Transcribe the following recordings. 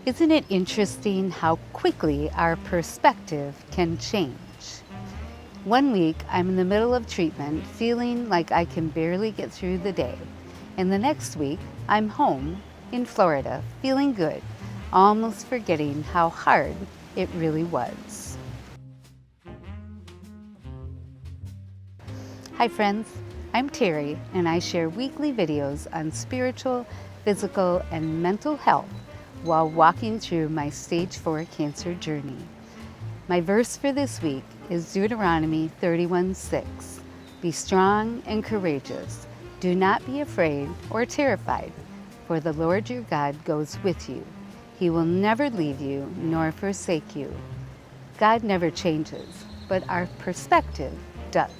Isn't it interesting how quickly our perspective can change? One week, I'm in the middle of treatment, feeling like I can barely get through the day. And the next week, I'm home in Florida, feeling good, almost forgetting how hard it really was. Hi friends, I'm Terry, and I share weekly videos on spiritual, physical, and mental health while walking through my stage 4 cancer journey. My verse for this week is Deuteronomy 31:6. Be strong and courageous. Do not be afraid or terrified, for the Lord your God goes with you. He will never leave you nor forsake you. God never changes, but our perspective does.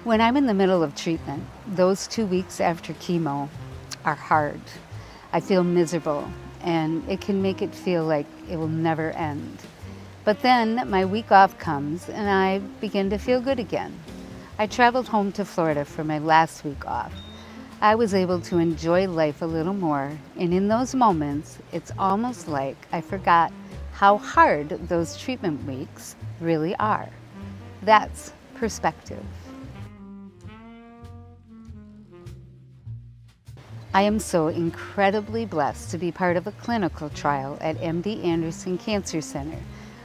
When I'm in the middle of treatment, those 2 weeks after chemo are hard. I feel miserable, and it can make it feel like it will never end. But then my week off comes and I begin to feel good again. I traveled home to Florida for my last week off. I was able to enjoy life a little more, and in those moments, it's almost like I forgot how hard those treatment weeks really are. That's perspective. I am so incredibly blessed to be part of a clinical trial at MD Anderson Cancer Center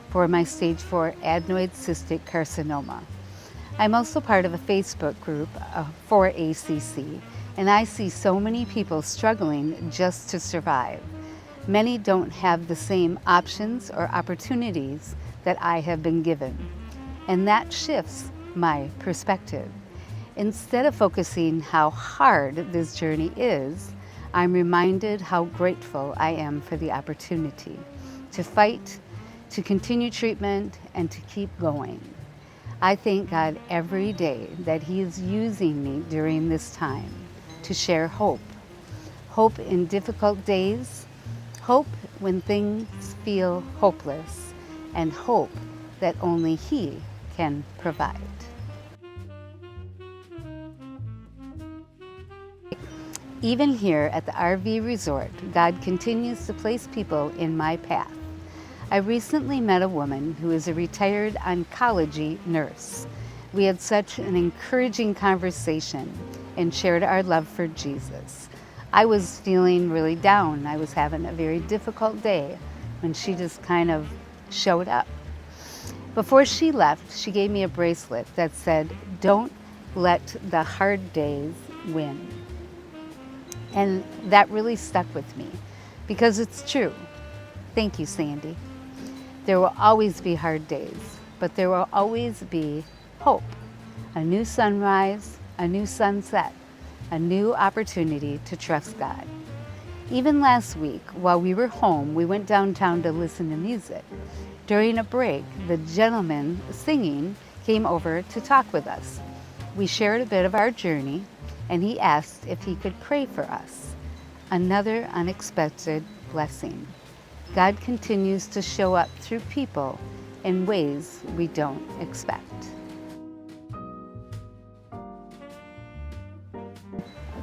for my stage 4 adenoid cystic carcinoma. I'm also part of a Facebook group for ACC, and I see so many people struggling just to survive. Many don't have the same options or opportunities that I have been given, and that shifts my perspective. Instead of focusing how hard this journey is, I'm reminded how grateful I am for the opportunity to fight, to continue treatment, and to keep going. I thank God every day that He is using me during this time to share hope. Hope in difficult days, hope when things feel hopeless, and hope that only He can provide. Even here at the RV resort, God continues to place people in my path. I recently met a woman who is a retired oncology nurse. We had such an encouraging conversation and shared our love for Jesus. I was feeling really down. I was having a very difficult day when she just kind of showed up. Before she left, she gave me a bracelet that said, "Don't let the hard days win." And that really stuck with me because it's true. Thank you, Sandy. There will always be hard days, but there will always be hope. A new sunrise, a new sunset, a new opportunity to trust God. Even last week, while we were home, we went downtown to listen to music. During a break, the gentleman singing came over to talk with us. We shared a bit of our journey, and he asked if he could pray for us. Another unexpected blessing. God continues to show up through people in ways we don't expect.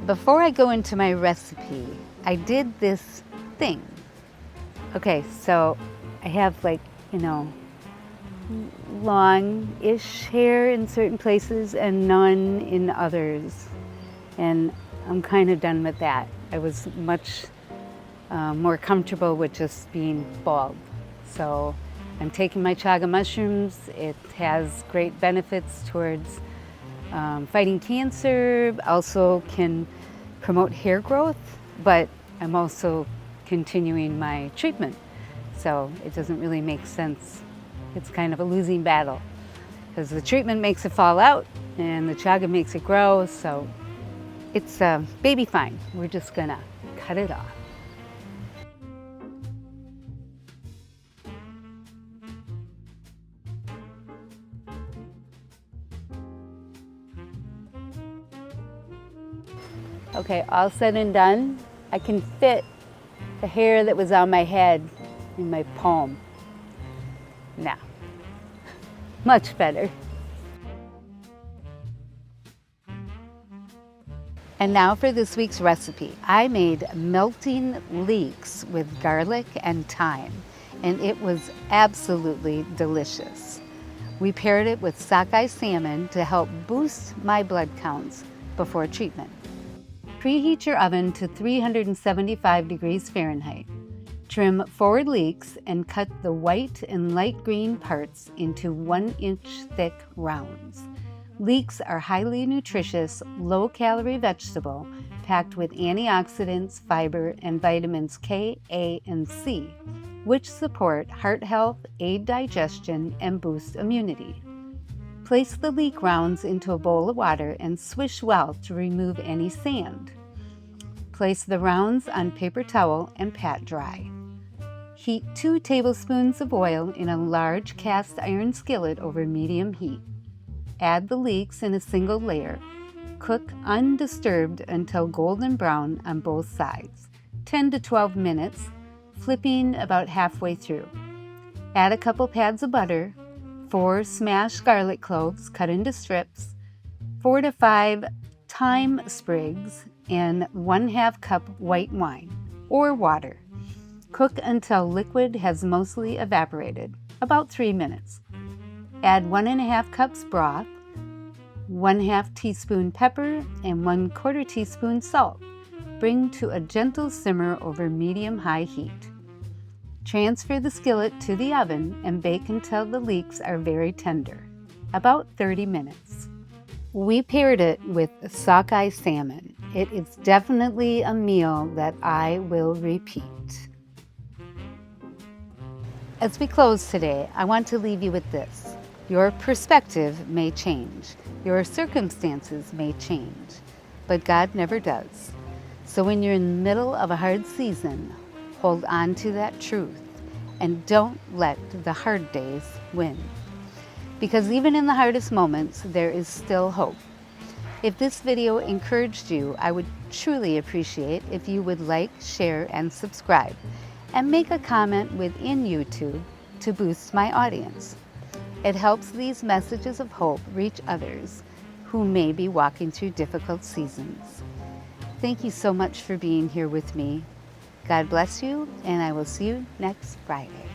Before I go into my recipe, I did this thing. Okay, so I have long-ish hair in certain places and none in others. And I'm kind of done with that. I was much more comfortable with just being bald. So I'm taking my chaga mushrooms. It has great benefits towards fighting cancer, also can promote hair growth, but I'm also continuing my treatment. So it doesn't really make sense. It's kind of a losing battle because the treatment makes it fall out and the chaga makes it grow. So it's baby fine. We're just gonna cut it off. Okay, all said and done, I can fit the hair that was on my head in my palm. Now, much better. And now for this week's recipe. I made melting leeks with garlic and thyme, and it was absolutely delicious. We paired it with sockeye salmon to help boost my blood counts before treatment. Preheat your oven to 375 degrees Fahrenheit. Trim forward leeks and cut the white and light green parts into 1-inch thick rounds. Leeks are highly nutritious, low-calorie vegetable packed with antioxidants, fiber, and vitamins K, A, and C, which support heart health, aid digestion, and boost immunity. Place the leek rounds into a bowl of water and swish well to remove any sand. Place the rounds on paper towel and pat dry. Heat 2 tablespoons of oil in a large cast iron skillet over medium heat. Add the leeks in a single layer. Cook undisturbed until golden brown on both sides, 10 to 12 minutes, flipping about halfway through. Add a couple pads of butter, 4 smashed garlic cloves cut into strips, 4 to 5 thyme sprigs, and 1/2 cup white wine or water. Cook until liquid has mostly evaporated, about 3 minutes. Add 1½ cups broth, 1/2 teaspoon pepper, and 1/4 teaspoon salt. Bring to a gentle simmer over medium-high heat. Transfer the skillet to the oven and bake until the leeks are very tender, about 30 minutes. We paired it with sockeye salmon. It is definitely a meal that I will repeat. As we close today, I want to leave you with this. Your perspective may change. Your circumstances may change, but God never does. So when you're in the middle of a hard season, hold on to that truth and don't let the hard days win. Because even in the hardest moments, there is still hope. If this video encouraged you, I would truly appreciate if you would like, share, and subscribe, and make a comment within YouTube to boost my audience. It helps these messages of hope reach others who may be walking through difficult seasons. Thank you so much for being here with me. God bless you, and I will see you next Friday.